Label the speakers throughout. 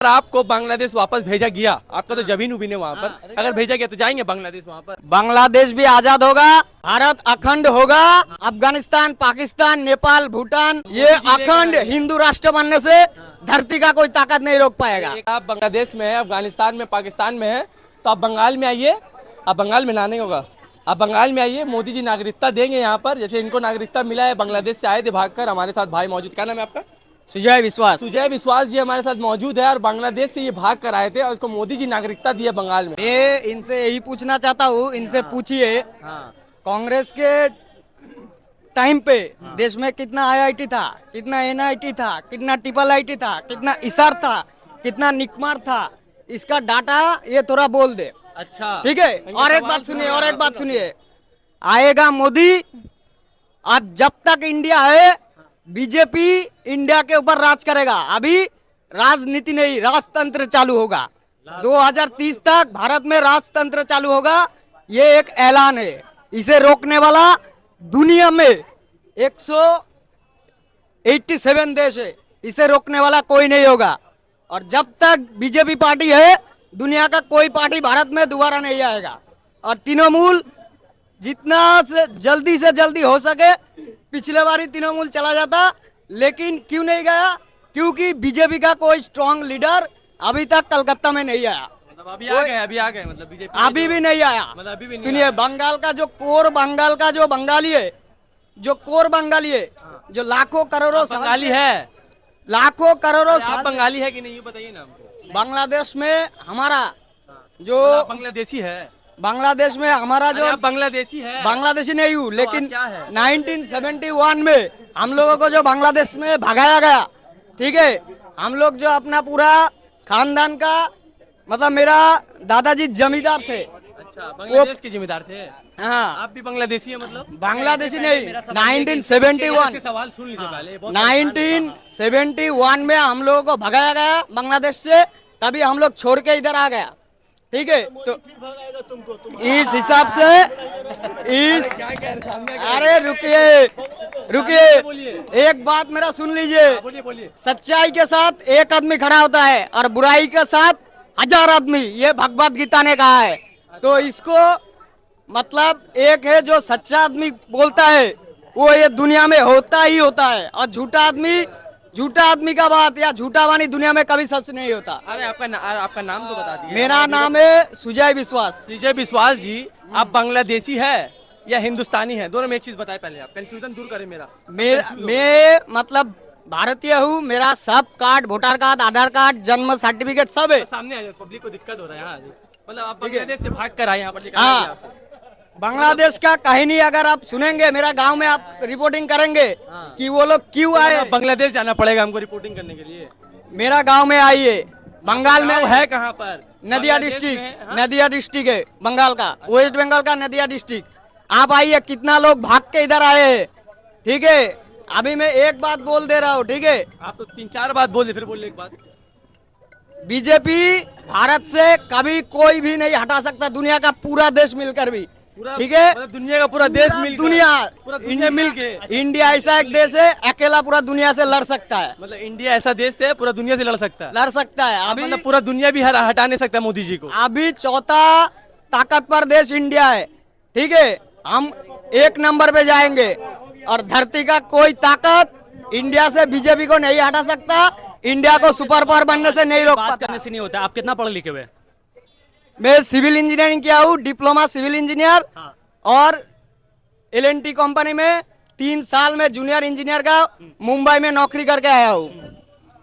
Speaker 1: अगर आपको बांग्लादेश वापस भेजा गया, आपका तो जमीन उबीन है वहाँ पर, अगर भेजा गया तो जाएंगे बांग्लादेश वहाँ पर?
Speaker 2: बांग्लादेश भी आजाद होगा, भारत अखंड होगा, अफगानिस्तान, पाकिस्तान, नेपाल, भूटान ये अखंड हिंदू राष्ट्र बनने से धरती का कोई ताकत नहीं रोक पाएगा।
Speaker 1: आप बांग्लादेश में है, अफगानिस्तान में, पाकिस्तान में है, तो आप बंगाल में आइए। आप बंगाल में लाने होगा, आप बंगाल में आइए, मोदी जी नागरिकता देंगे यहाँ पर। जैसे इनको नागरिकता मिला है, बांग्लादेश से आए थे भागकर। हमारे साथ भाई मौजूद, क्या नाम है आपका?
Speaker 2: सुजय विश्वास।
Speaker 1: सुजय विश्वास जी हमारे साथ मौजूद है और बांग्लादेश से ये भाग कर आए थे और इसको मोदी जी नागरिकता दी है बंगाल में।
Speaker 2: ये इनसे यही पूछना चाहता हूँ, इनसे पूछिए कांग्रेस के टाइम पे देश में कितना आईआईटी था, कितना एनआईटी था, कितना ट्रिपल आईटी था, कितना इसार था, कितना निकमार था, इसका डाटा ये थोड़ा बोल दे।
Speaker 1: अच्छा
Speaker 2: ठीक है, और एक बात सुनिए, आएगा मोदी। आज जब तक इंडिया है बीजेपी इंडिया के ऊपर राज करेगा। अभी राजनीति नहीं, राजतंत्र चालू होगा। 2030 तक भारत में राजतंत्र चालू होगा, ये एक ऐलान है। इसे रोकने वाला दुनिया में 187 देश है, इसे रोकने वाला कोई नहीं होगा। और जब तक बीजेपी पार्टी है, दुनिया का कोई पार्टी भारत में दोबारा नहीं आएगा। और तृणमूल जितना से जल्दी हो सके, पिछले बार ही तृणमूल चला जाता, लेकिन क्यों नहीं गया? क्योंकि बीजेपी का कोई स्ट्रांग लीडर अभी तक कलकत्ता में नहीं आया।
Speaker 1: मतलब अभी आ गए मतलब बीजेपी
Speaker 2: अभी भी नहीं आया।
Speaker 1: मतलब अभी भी नहीं
Speaker 2: सुनिए, बंगाल का जो बंगाली है, जो कोर बंगाली है, जो लाखों करोड़ों
Speaker 1: बंगाली है,
Speaker 2: लाखों करोड़ों
Speaker 1: आप बंगाली है कि नहीं ये बताइए ना हमको।
Speaker 2: बांग्लादेश में हमारा जो
Speaker 1: बांग्लादेशी है,
Speaker 2: बांग्लादेश में हमारा जो
Speaker 1: बांग्लादेशी है,
Speaker 2: बांग्लादेशी नहीं हूँ, लेकिन
Speaker 1: क्या है?
Speaker 2: 1971 में हम लोगों को जो बांग्लादेश में भगाया गया, ठीक है, हम लोग जो अपना पूरा खानदान का, मतलब मेरा दादाजी जमींदार थे।
Speaker 1: अच्छा, बांग्लादेश के जमींदार थे।
Speaker 2: हाँ,
Speaker 1: आप भी बांग्लादेशी है मतलब?
Speaker 2: बांग्लादेशी नहीं, 1971
Speaker 1: सवाल सुन लीजिए पहले।
Speaker 2: 1971 में हम लोगों को भगाया गया बांग्लादेश से, तभी हम लोग छोड़ के इधर आ गया। ठीक है, तो इस हिसाब से अरे रुकिए, एक बात मेरा सुन लीजिए। सच्चाई के साथ एक आदमी खड़ा होता है और बुराई के साथ 1000 आदमी, ये भगवत गीता ने कहा है। तो इसको मतलब एक है जो सच्चा आदमी बोलता है, वो ये दुनिया में होता ही होता है, और झूठा आदमी का बात या झूठा वाणी दुनिया में कभी सच नहीं होता।
Speaker 1: अरे आपका नाम तो बता दीजिए।
Speaker 2: मेरा नाम है सुजय विश्वास।
Speaker 1: सुजय विश्वास जी, आप बांग्लादेशी है या हिंदुस्तानी है? दोनों में एक चीज बताए पहले, आप कंफ्यूजन दूर करें मेरा।
Speaker 2: मैं मतलब भारतीय हूँ, मेरा सब कार्ड, वोटर कार्ड, आधार कार्ड, जन्म सर्टिफिकेट सब है।
Speaker 1: सामने आ जाए, पब्लिक को दिक्कत हो रहा है यहाँ। मतलब आप बांग्लादेश से भाग कर आए यहाँ पर।
Speaker 2: हाँ, बांग्लादेश का कहानी अगर आप सुनेंगे, मेरा गांव में आप रिपोर्टिंग करेंगे कि वो लोग क्यों आए।
Speaker 1: बांग्लादेश जाना पड़ेगा हमको रिपोर्टिंग करने के लिए।
Speaker 2: मेरा गांव में आइए, बंगाल में
Speaker 1: है कहाँ पर?
Speaker 2: नदिया डिस्ट्रिक्ट है बंगाल का, वेस्ट बंगाल का नदिया डिस्ट्रिक्ट। आप आइए, कितना लोग भाग के इधर आए हैं। ठीक है, अभी मैं एक बात बोल दे रहा हूँ, ठीक है?
Speaker 1: आप तो 3-4 बात बोल दे, फिर बोल एक बात।
Speaker 2: बीजेपी भारत से कभी कोई भी नहीं हटा सकता, दुनिया का पूरा देश मिलकर भी। ठीक है,
Speaker 1: मतलब दुनिया का पूरा देश मिल,
Speaker 2: पूरा दुनिया मिल के। इंडिया ऐसा एक देश है, अकेला पूरा दुनिया से लड़ सकता है।
Speaker 1: मतलब इंडिया ऐसा देश है पूरा दुनिया से लड़ सकता है।
Speaker 2: अभी
Speaker 1: मतलब पूरा दुनिया भी हटा नहीं सकता मोदी जी को।
Speaker 2: अभी चौथा ताकतवर देश इंडिया है। ठीक है, हम 1 नंबर पे जाएंगे और धरती का कोई ताकत इंडिया से बीजेपी को नहीं हटा सकता। इंडिया को सुपर पावर बनने से नहीं रोक पाता।
Speaker 3: करने से नहीं होता। आप कितना पढ़े लिखे हुए?
Speaker 2: मैं सिविल इंजीनियरिंग किया हूँ, डिप्लोमा सिविल इंजीनियर। और L&T कंपनी में 3 साल में जूनियर इंजीनियर का मुंबई में नौकरी करके आया हूँ।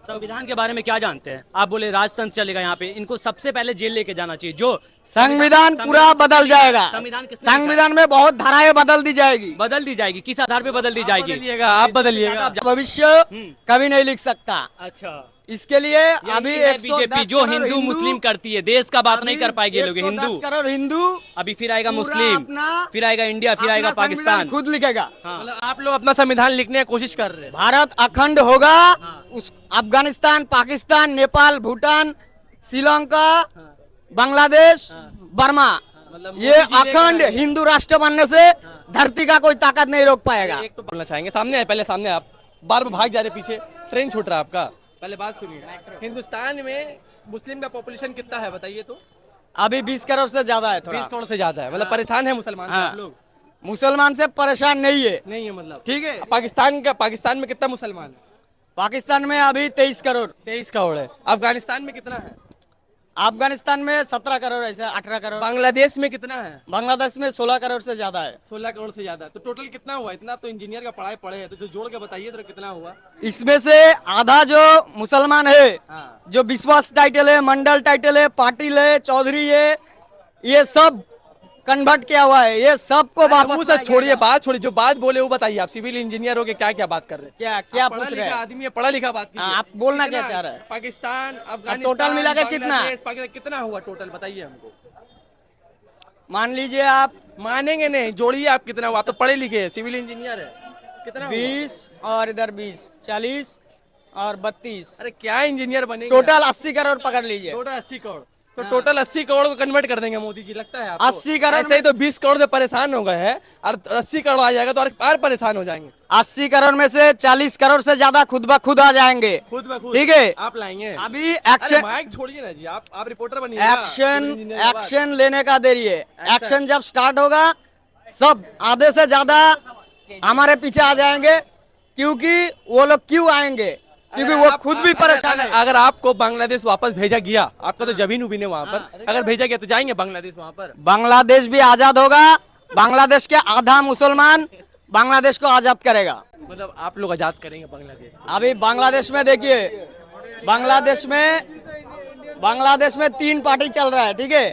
Speaker 3: संविधान के बारे में क्या जानते हैं? आप बोले राजतंत्र चलेगा यहाँ पे, इनको सबसे पहले जेल लेके जाना चाहिए। जो
Speaker 2: संविधान पूरा बदल जाएगा। संविधान में बहुत धाराएं बदल दी जाएगी।
Speaker 3: किस आधार पे बदल दी जाएगी?
Speaker 1: आप बदलिएगा।
Speaker 2: भविष्य कभी नहीं लिख सकता।
Speaker 3: अच्छा,
Speaker 2: इसके लिए अभी
Speaker 3: बीजेपी जो हिंदू मुस्लिम करती है, देश का बात नहीं कर पाएगी। लोग
Speaker 2: 110 करोड़ हिंदू,
Speaker 3: अभी फिर आएगा मुस्लिम, फिर आएगा इंडिया, फिर आएगा पाकिस्तान।
Speaker 2: खुद लिखेगा।
Speaker 1: मतलब आप लोग अपना संविधान लिखने की कोशिश कर रहे हैं।
Speaker 2: भारत अखंड होगा, अफगानिस्तान, पाकिस्तान, नेपाल, भूटान, श्रीलंका, बांग्लादेश, बर्मा, ये अखंड हिंदू राष्ट्र बनने से धरती का कोई ताकत नहीं रोक पाएगा।
Speaker 1: एक तो बोलना चाहेंगे, सामने पहले सामने आप बार बार भाग जा रहे, पीछे ट्रेन छूट रहा है आपका। पहले बात सुनिए, हिंदुस्तान में मुस्लिम का पॉपुलेशन कितना है बताइए तो?
Speaker 2: अभी 20 करोड़ से ज्यादा है
Speaker 1: 20
Speaker 2: थोड़ा।
Speaker 1: करोड़ से ज्यादा है, मतलब परेशान है मुसलमान से
Speaker 2: हाँ।
Speaker 1: आप लोग?
Speaker 2: मुसलमान से परेशान नहीं है।
Speaker 1: नहीं है मतलब?
Speaker 2: ठीक है।
Speaker 1: पाकिस्तान में कितना मुसलमान है?
Speaker 2: पाकिस्तान में अभी 23 करोड़।
Speaker 1: 23 करोड़ है। अफगानिस्तान में कितना है?
Speaker 2: अफगानिस्तान में 17 करोड़, ऐसे 18 करोड़।
Speaker 1: बांग्लादेश में कितना है?
Speaker 2: बांग्लादेश में 16 करोड़ से ज्यादा है।
Speaker 1: 16 करोड़ से ज्यादा। तो टोटल कितना हुआ? इतना तो इंजीनियर का पढ़ाई पढ़े है, तो जो जोड़ के बताइए तो कितना हुआ?
Speaker 2: इसमें से आधा जो मुसलमान है,
Speaker 1: हाँ।
Speaker 2: जो विश्वास टाइटल है, मंडल टाइटल है, पाटिल है, चौधरी है, ये सब कन्वर्ट किया हुआ है। ये सबको
Speaker 1: मुंह
Speaker 2: वापस
Speaker 1: से छोड़िए, बात छोड़िए, जो बात बोले वो बताइए। आप सिविल इंजीनियर हो के क्या क्या बात कर रहे हैं?
Speaker 2: क्या क्या
Speaker 1: आप
Speaker 2: पूछ
Speaker 1: पढ़ा
Speaker 2: रहे
Speaker 1: लिखा
Speaker 2: हैं?
Speaker 1: आदमी है, पढ़ा लिखा बात कीजिए।
Speaker 2: हाँ, आप बोलना
Speaker 1: कितना
Speaker 2: क्या चाह रहे हैं?
Speaker 1: पाकिस्तान, अफगानिस्तान,
Speaker 2: टोटल मिला के कितना?
Speaker 1: बांग्लादेश, पाकिस्तान कितना हुआ टोटल बताइए हमको।
Speaker 2: मान लीजिए आप
Speaker 1: मानेंगे नहीं, जोड़िए आप कितना हुआ। आप तो पढ़े लिखे हैं, सिविल इंजीनियर है, कितना हुआ?
Speaker 2: 20 और इधर 20, 40 और 32,
Speaker 1: अरे क्या इंजीनियर बनेंगे?
Speaker 2: टोटल 80 करोड़ पकड़ लीजिए।
Speaker 1: टोटल 80 करोड़। तो टोटल 80 करोड़ को कन्वर्ट कर देंगे मोदी जी, लगता है आपको?
Speaker 2: 80 करोड़
Speaker 1: ऐसे ही तो 20 करोड़ से परेशान हो गए हैं, और 80 करोड़ आ जाएगा तो और परेशान हो जाएंगे।
Speaker 2: 80 करोड़ में से 40 करोड़ से ज्यादा खुद ब खुद आ जाएंगे।
Speaker 1: खुद ब खुद?
Speaker 2: ठीक है।
Speaker 1: आप लाएंगे?
Speaker 2: अभी
Speaker 1: अरे
Speaker 2: एक्शन
Speaker 1: माइक छोड़िए ना जी, आप रिपोर्टर बनिए।
Speaker 2: एक्शन लेने का देरी है। एक्शन जब स्टार्ट होगा, सब आधे से ज्यादा हमारे पीछे आ जाएंगे। क्योंकि वो लोग क्यों आएंगे? क्योंकि वो खुद भी परेशान है।
Speaker 1: अगर आपको बांग्लादेश वापस भेजा गया, आपका तो जमीन उबीन है वहाँ पर, अगर भेजा गया तो जाएंगे बांग्लादेश वहाँ पर?
Speaker 2: बांग्लादेश भी आजाद होगा। बांग्लादेश के आधा मुसलमान बांग्लादेश को आजाद करेगा।
Speaker 1: मतलब आप लोग आजाद करेंगे बांग्लादेश को?
Speaker 2: अभी बांग्लादेश में देखिए, बांग्लादेश में 3 पार्टी चल रहा है। ठीक है,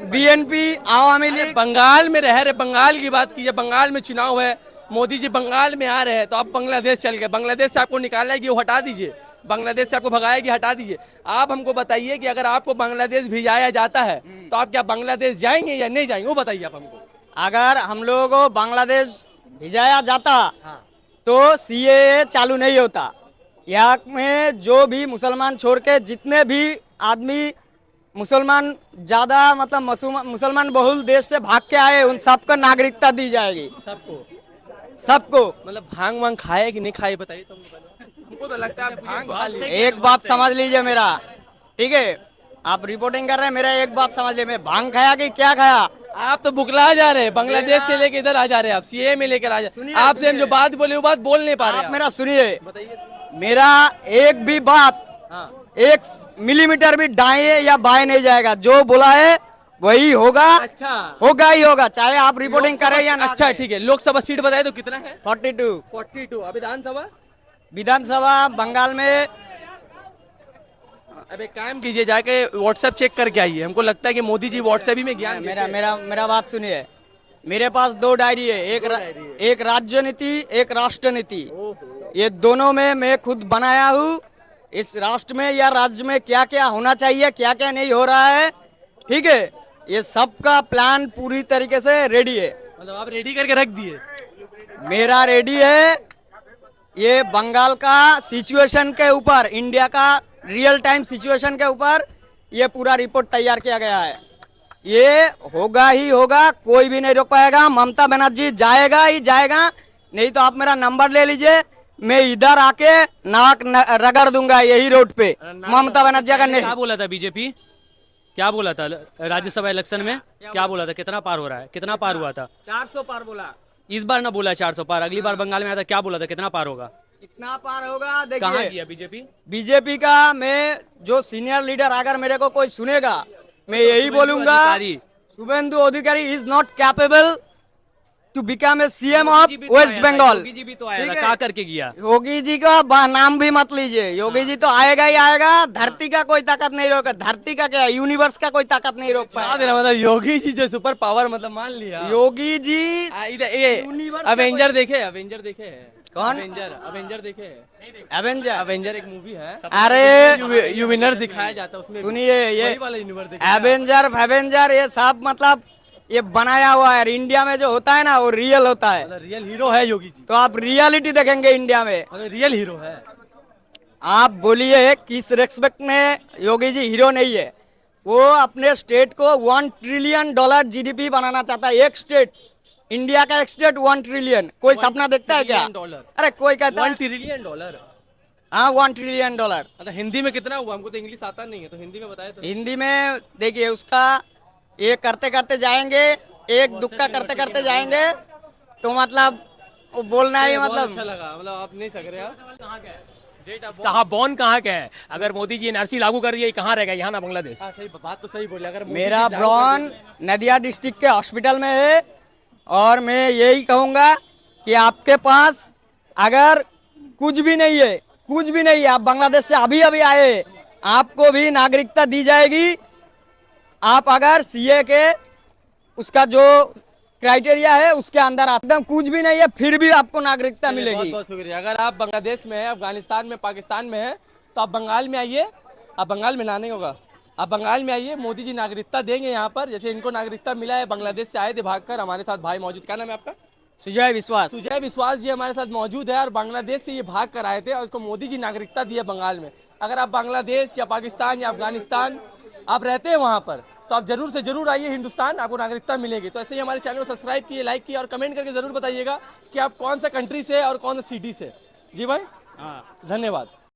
Speaker 2: बीएनपी, आवामी लीग।
Speaker 1: बंगाल में रह रहे, बंगाल की बात कीजिए। बंगाल में चुनाव है, मोदी जी बंगाल में आ रहे हैं, तो आप बांग्लादेश चल गए। बांग्लादेश से आपको निकालेगी, वो हटा दीजिए। बांग्लादेश से आपको भगाएगी, हटा दीजिए। आप हमको बताइए कि अगर आपको बांग्लादेश भेजाया जाता है तो आप क्या बांग्लादेश जाएंगे या नहीं जाएंगे, वो बताइए आप हमको।
Speaker 2: अगर हम लोगों को बांग्लादेश भेजाया जाता
Speaker 1: हाँ।
Speaker 2: तो सीएए चालू नहीं होता। यहाँ में जो भी मुसलमान छोड़ के जितने भी आदमी मुसलमान ज्यादा मतलब मुसलमान बहुल देश से भाग के आए, उन सबको नागरिकता दी जाएगी। सबको।
Speaker 1: मतलब भांग वांग खाए कि नहीं खाए बताइए तो हमको तो लगता है आप भांग खा लिए।
Speaker 2: एक बात समझ लीजिए मेरा, ठीक है? आप रिपोर्टिंग कर रहे हैं, मेरा एक बात समझ लीजिए, मैं भांग खाया कि क्या खाया?
Speaker 1: आप तो बुकला जा रहे हैं, बांग्लादेश से लेके इधर आ जा रहे हैं, आप सीए में लेकर आ जा रहे हैं। आपसे हम जो बात बोले वो बात बोल नहीं पा रहे
Speaker 2: आप
Speaker 1: हैं।
Speaker 2: मेरा सुनिए,
Speaker 1: बताइए।
Speaker 2: मेरा एक भी बात
Speaker 1: हाँ।
Speaker 2: 1 मिलीमीटर भी दाएं या बाएं नहीं जाएगा। जो बोला है वही होगा।
Speaker 1: अच्छा,
Speaker 2: होगा ही होगा, चाहे आप रिपोर्टिंग करें या ना।
Speaker 1: अच्छा ठीक है। लोकसभा सीट बताए तो कितना है?
Speaker 2: 42।
Speaker 1: 42। अब विधानसभा?
Speaker 2: विधानसभा बंगाल में
Speaker 1: अब एक काम कीजिए, जाके व्हाट्सएप चेक करके आइए। हमको लगता है कि मोदी जी व्हाट्सएप ही में ज्ञान
Speaker 2: मेरा मेरा मेरा बात सुनिए, मेरे पास 2 डायरी है, एक राज्य नीति, एक राष्ट्र नीति। ये दोनों में मैं खुद बनाया हूँ। इस राष्ट्र में या राज्य में क्या क्या होना चाहिए, क्या क्या नहीं हो रहा है, ठीक है, ये सब का प्लान पूरी तरीके से रेडी है।
Speaker 1: मतलब आप रेडी करके रख दिए?
Speaker 2: मेरा रेडी है। ये बंगाल का सिचुएशन के ऊपर, इंडिया का रियल टाइम सिचुएशन के ऊपर ये पूरा रिपोर्ट तैयार किया गया है। ये होगा ही होगा, कोई भी नहीं रोक पाएगा। ममता बनर्जी जाएगा ही जाएगा। नहीं तो आप मेरा नंबर ले लीजिए, मैं इधर आके नाक रगड़ दूंगा यही रोड पे। ममता बनर्जी का नहीं।
Speaker 3: क्या बोला था बीजेपी? क्या बोला था राज्यसभा इलेक्शन में? क्या बोला था? कितना पार हो रहा है? कितना पार हुआ था?
Speaker 2: 400 पार बोला।
Speaker 3: इस बार ना बोला 400 पार। अगली बार बंगाल में आया था, क्या बोला था? कितना पार होगा?
Speaker 2: इतना पार होगा।
Speaker 3: कहाँ
Speaker 2: देखिए
Speaker 3: किया बीजेपी?
Speaker 2: बीजेपी का मैं जो सीनियर लीडर, अगर मेरे को कोई सुनेगा, मैं यही बोलूंगा, Suvendu Adhikari is not capable to become a CM of West Bengal.
Speaker 3: Yogi ji भी तो आया था, क्या करके गया?
Speaker 2: योगी जी का नाम भी मत लीजिए। योगी जी तो आएगा ही आएगा। धरती का कोई ताकत नहीं रोका। धरती का क्या, यूनिवर्स का कोई ताकत नहीं रोक पाया।
Speaker 1: मतलब योगी जी जो सुपर पावर, मतलब मान लिया
Speaker 2: योगी जी
Speaker 1: इधर ये अवेंजर देखे? अवेंजर देखे?
Speaker 2: कौन?
Speaker 1: अवेंजर देखे?
Speaker 2: एवेंजर।
Speaker 1: अवेंजर एक मूवी है,
Speaker 2: अरे
Speaker 1: यूनिवर्स दिखाया जाता है उसमें।
Speaker 2: सुनिए, ये
Speaker 1: वही वाला यूनिवर्स दिखाया।
Speaker 2: एवेंजर ये सब मतलब ये बनाया हुआ है। इंडिया में जो होता है ना, वो रियल होता है।
Speaker 1: मतलब रियल हीरो है योगी जी?
Speaker 2: तो आप रियलिटी देखेंगे इंडिया में।
Speaker 1: मतलब रियल हीरो है?
Speaker 2: आप बोलिए किस रेस्पेक्ट में योगी जी हीरो नहीं है? वो अपने स्टेट को $1 ट्रिलियन जीडीपी बनाना चाहता है। एक स्टेट, इंडिया का एक स्टेट 1 ट्रिलियन। कोई सपना देखता है क्या?
Speaker 1: $1
Speaker 2: अरे कोई कहता है
Speaker 1: $1 ट्रिलियन।
Speaker 2: हाँ, $1 ट्रिलियन।
Speaker 1: अच्छा, हिंदी में कितना हुआ? हमको तो इंग्लिश आता नहीं है, तो हिंदी में बताए तो।
Speaker 2: हिंदी में देखिए उसका, ये करते करते जाएंगे, एक दुक्का करते करते जाएंगे, तो मतलब वो बोलना ही
Speaker 1: बहुत
Speaker 2: मतलब।
Speaker 1: अच्छा लगा, मतलब आप नहीं सक रहे आप। डेट आप
Speaker 4: कहाँ बॉर्न कहाँ का है? अगर मोदी जी एनआरसी लागू कर दिए, कहाँ रहेगा? यहाँ ना बांग्लादेश?
Speaker 1: हाँ, सही बात तो सही बोले। अगर मोदी
Speaker 2: मेरा
Speaker 1: जी लागू कर
Speaker 2: ब्रॉन नदिया डिस्ट्रिक्ट के हॉस्पिटल में है, और मैं यही कहूँगा कि आपके पास अगर कुछ भी नहीं है, कुछ भी नहीं है, आप बांग्लादेश से अभी अभी आए, आपको भी नागरिकता दी जाएगी। आप अगर सीए के उसका जो क्राइटेरिया है उसके अंदर एकदम कुछ भी नहीं है, फिर भी आपको नागरिकता
Speaker 1: बहुत
Speaker 2: मिलेगी।
Speaker 1: बहुत शुक्रिया। अगर आप बांग्लादेश में हैं, अफगानिस्तान में, पाकिस्तान में हैं, तो आप बंगाल में आइए। आप बंगाल में लाने होगा, आप बंगाल में आइए, मोदी जी नागरिकता देंगे यहाँ पर। जैसे इनको नागरिकता मिला है, बांग्लादेश से आए थे भागकर। हमारे साथ भाई मौजूद, क्या नाम है आपका?
Speaker 2: सुजय विश्वास।
Speaker 1: सुजय विश्वास जी हमारे साथ मौजूद है, और बांग्लादेश से ये भाग कर आए थे, और उसको मोदी जी नागरिकता दी है बंगाल में। अगर आप बांग्लादेश या पाकिस्तान या अफगानिस्तान आप रहते हैं वहाँ पर, तो आप जरूर से जरूर आइए हिंदुस्तान, आपको नागरिकता मिलेगी। तो ऐसे ही हमारे चैनल को सब्सक्राइब किए, लाइक किए, और कमेंट करके जरूर बताइएगा कि आप कौन सा कंट्री से और कौन सा सिटी से। जी भाई, हाँ, धन्यवाद।